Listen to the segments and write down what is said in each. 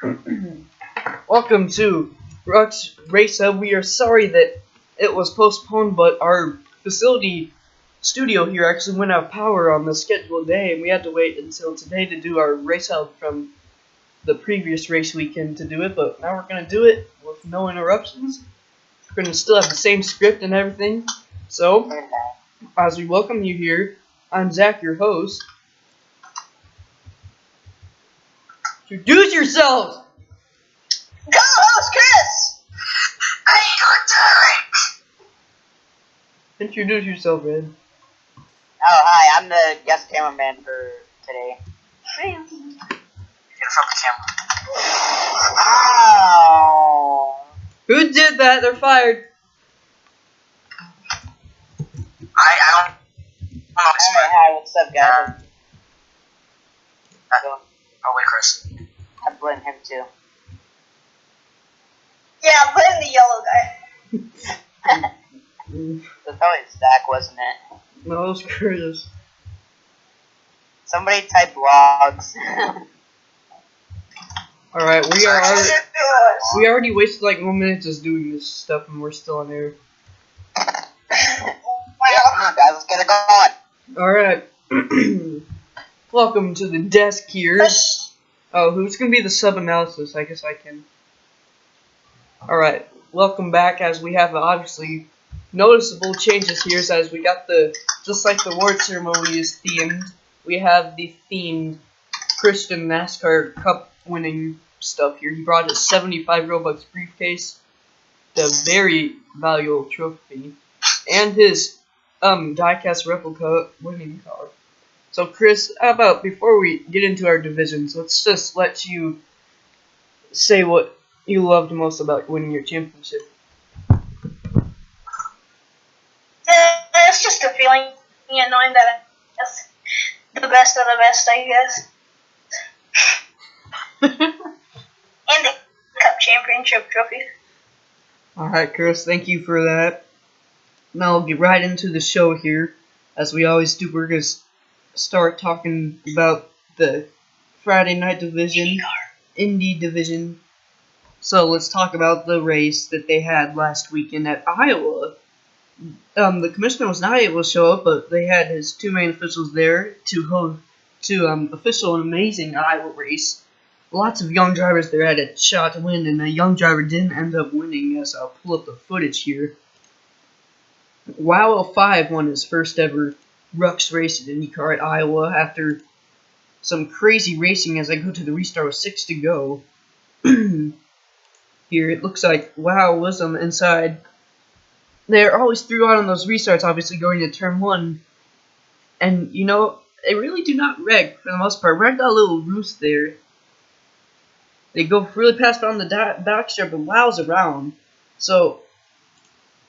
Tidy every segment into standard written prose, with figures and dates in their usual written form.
Welcome to RUCS Race Hub. We are sorry that it was postponed, but our facility studio here actually went out of power on the scheduled day, and we had to wait until today to do our race hub from the previous race weekend to do it, but now we're going to do it with no interruptions. We're going to still have the same script and everything. So, as we welcome you here, I'm Zach, your host. Introduce yourselves! Co-host Chris! How you doing, Derek? Introduce yourself, Ed. Oh, hi, I'm the guest cameraman for today. Get in front of the camera. Ow! Who did that? They're fired. I don't know. Hi, what's up, guys? Oh, wait, Chris. I blame him, too. Yeah, blame the yellow guy. That's probably Zach, wasn't it? No, it was Curtis. Somebody type logs. Alright, we already wasted like 1 minute just doing this stuff and we're still on air. Yeah, come on guys, let's get it going. Alright. Welcome to the desk here. Oh, who's gonna be the sub-analysis? I guess I can. Alright, welcome back as we have obviously noticeable changes here as we got just like the award ceremony is themed, we have the themed Christian NASCAR Cup winning stuff here. He brought his 75 Robux briefcase, the very valuable trophy, and his diecast replica winning car. So Chris, how about before we get into our divisions, let's just let you say what you loved most about winning your championship. It's just a feeling, knowing that it's the best of the best, I guess. And the Cup Championship trophy. Alright, Chris, thank you for that. Now we'll get right into the show here. As we always do, we're going to start talking about the Friday night division, Indy division. So let's talk about the race that they had last weekend at Iowa. The commissioner was not able to show up, but they had his two main officials there to official an amazing Iowa race. Lots of young drivers there had a shot to win, and a young driver didn't end up winning, as I'll pull up the footage here. Wow 05 won his first ever RUCS race at IndyCar at Iowa after some crazy racing as I go to the restart with 6 to go. Here it looks like Wow was on the inside. They're always threw out on those restarts, obviously going to turn 1. And, they really do not wreck for the most part. Wreck got a little roost there. They go really fast on the backstrap, but Wow's around. So,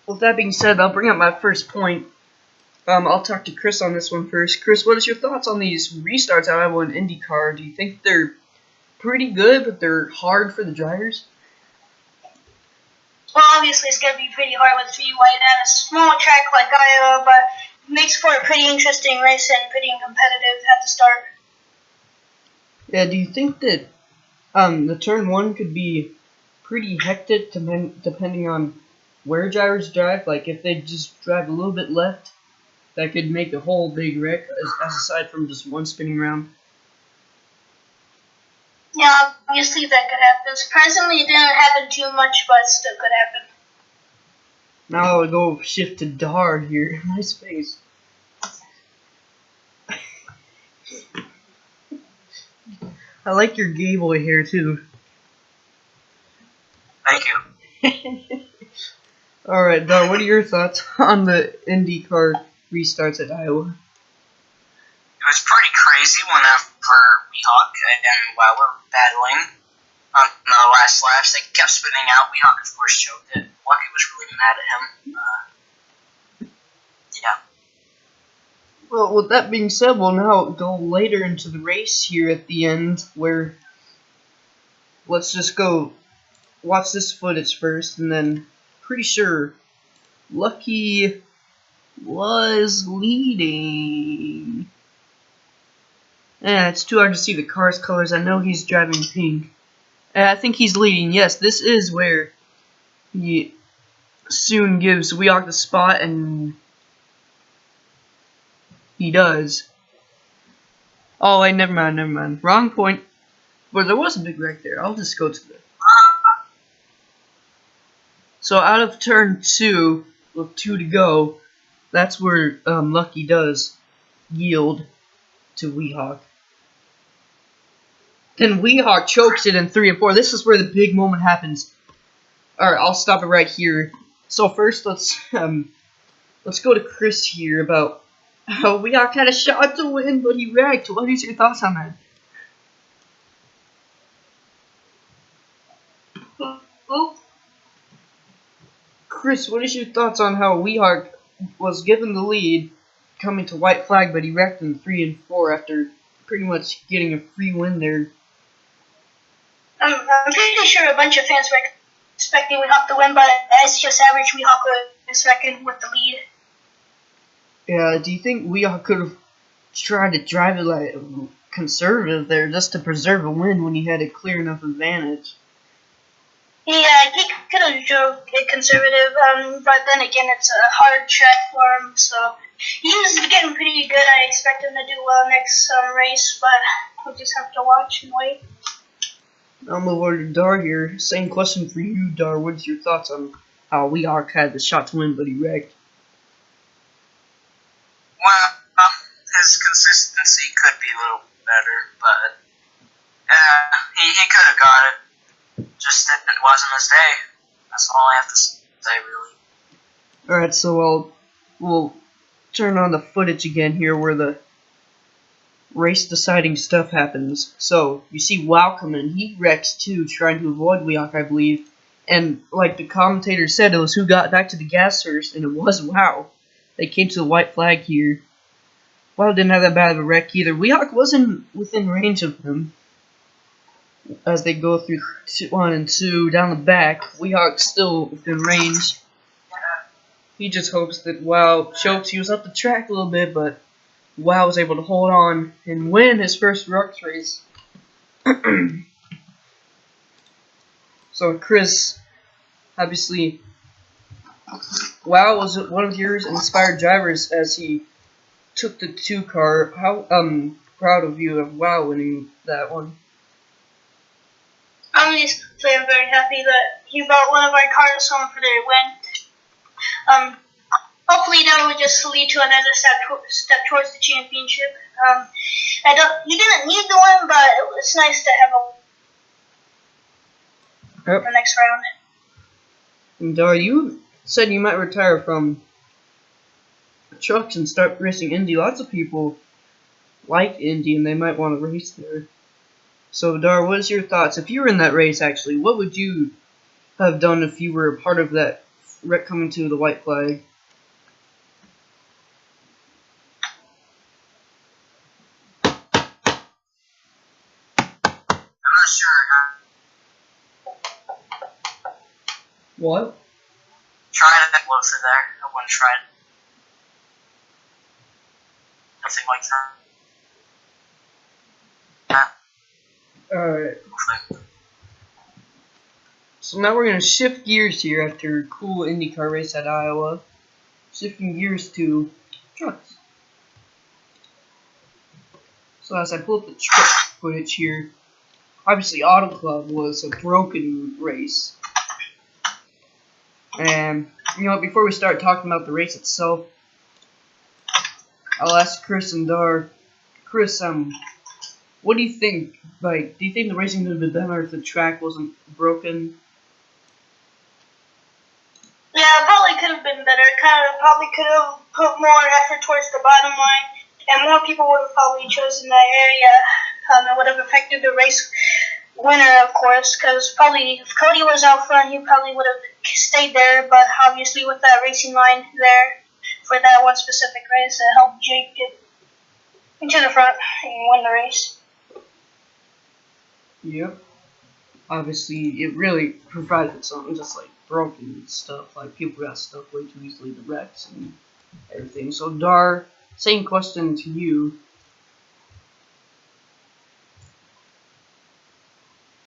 with that being said, I'll bring up my first point. I'll talk to Chris on this one first. Chris, what is your thoughts on these restarts at Iowa and IndyCar? Do you think they're pretty good, but they're hard for the drivers? Well, obviously it's going to be pretty hard with 3 wide at a small track like Iowa, but it makes for a pretty interesting race and pretty competitive at the start. Yeah, do you think that the turn 1 could be pretty hectic depending on where drivers drive? Like, if they just drive a little bit left, that could make a whole big wreck, as aside from just one spinning round. Yeah, obviously that could happen. Surprisingly, it didn't happen too much, but it still could happen. Now I'll go shift to Dar here. Nice face. I like your gay boy hair too. Thank you. Alright, Dar, what are your thoughts on the IndyCar restarts at Iowa? It was pretty crazy whenever Weehawk and Wow were battling on the last laps. They kept spinning out. Weehawk, of course, choked it. Lucky was really mad at him. Yeah. Well, with that being said, we'll now go later into the race here at the end, where let's just go watch this footage first, and then pretty sure Lucky was leading. Yeah, it's too hard to see the car's colors. I know he's driving pink. I think he's leading. Yes, this is where he soon gives Weehawk the spot, and he does. Oh, wait, never mind. Wrong point. But there was a big wreck there. I'll just go to the... So out of turn 2, with 2 to go, that's where Lucky does yield to Weehawk. Then Weehawk chokes it in 3 and 4. This is where the big moment happens. Alright, I'll stop it right here. So first, let's go to Chris here about how Weehawk had a shot to win, but he wrecked. What is your thoughts on that? Chris, what is your thoughts on how Weehawk was given the lead coming to white flag, but he wrecked in 3 and 4 after pretty much getting a free win there? I'm pretty sure a bunch of fans were expecting Weehawk to win, but as just average, Weehawk was second with the lead. Yeah, do you think Weehawk could have tried to drive it like conservative there just to preserve a win when he had a clear enough advantage? Yeah, he could have drove it conservative, but then again, it's a hard track for him, so he's getting pretty good. I expect him to do well next race, but we'll just have to watch and wait. I'll move over to Dar here. Same question for you, Dar. What's your thoughts on how Weehawk had the shot to win, but he wrecked? Well, his consistency could be a little better, but he could have got it. Just it wasn't his day. That's all I have to say, really. Alright, so we'll turn on the footage again here where the race deciding stuff happens. So, you see Wow come in. He wrecks too, trying to avoid Weehawk, I believe. And like the commentator said, it was who got back to the gas first, and it was Wow. They came to the white flag here. Wow didn't have that bad of a wreck either. Weehawk wasn't within range of him. As they go through 1 and 2 down the back, Weehawk's still within range. He just hopes that Wow chokes. He was up the track a little bit, but Wow was able to hold on and win his first RUCS race. So Chris, obviously, Wow was one of your inspired drivers as he took the 2 car. How proud of you of Wow winning that one. Obviously, I'm very happy that he brought one of our cars home for their win. Hopefully that will just lead to another step towards the championship. He didn't need the one, but it was nice to have the next round. And Dar, you said you might retire from trucks and start racing Indy. Lots of people like Indy and they might want to race there. So Dar, what is your thoughts? If you were in that race, actually, what would you have done if you were a part of that wreck coming to the white flag? I'm not sure. What? Try to blow through there. I wouldn't try it. Nothing like that. Alright. So now we're going to shift gears here after a cool IndyCar race at Iowa. Shifting gears to trucks. So as I pull up the truck footage here, obviously Auto Club was a broken race. And, you know, before we start talking about the race itself, I'll ask Chris and Dar. Chris, what do you think? Like, do you think the racing would have been better if the track wasn't broken? Yeah, it probably could have been better. Probably could have put more effort towards the bottom line, and more people would have probably chosen that area. It would have affected the race winner, of course, because probably if Cody was out front, he probably would have stayed there. But obviously, with that racing line there for that one specific race, it helped Jake get into the front and win the race. Yep. Obviously, it really provided something just like broken stuff. Like, people got stuck way too easily, the wrecks and everything. So, Dar, same question to you.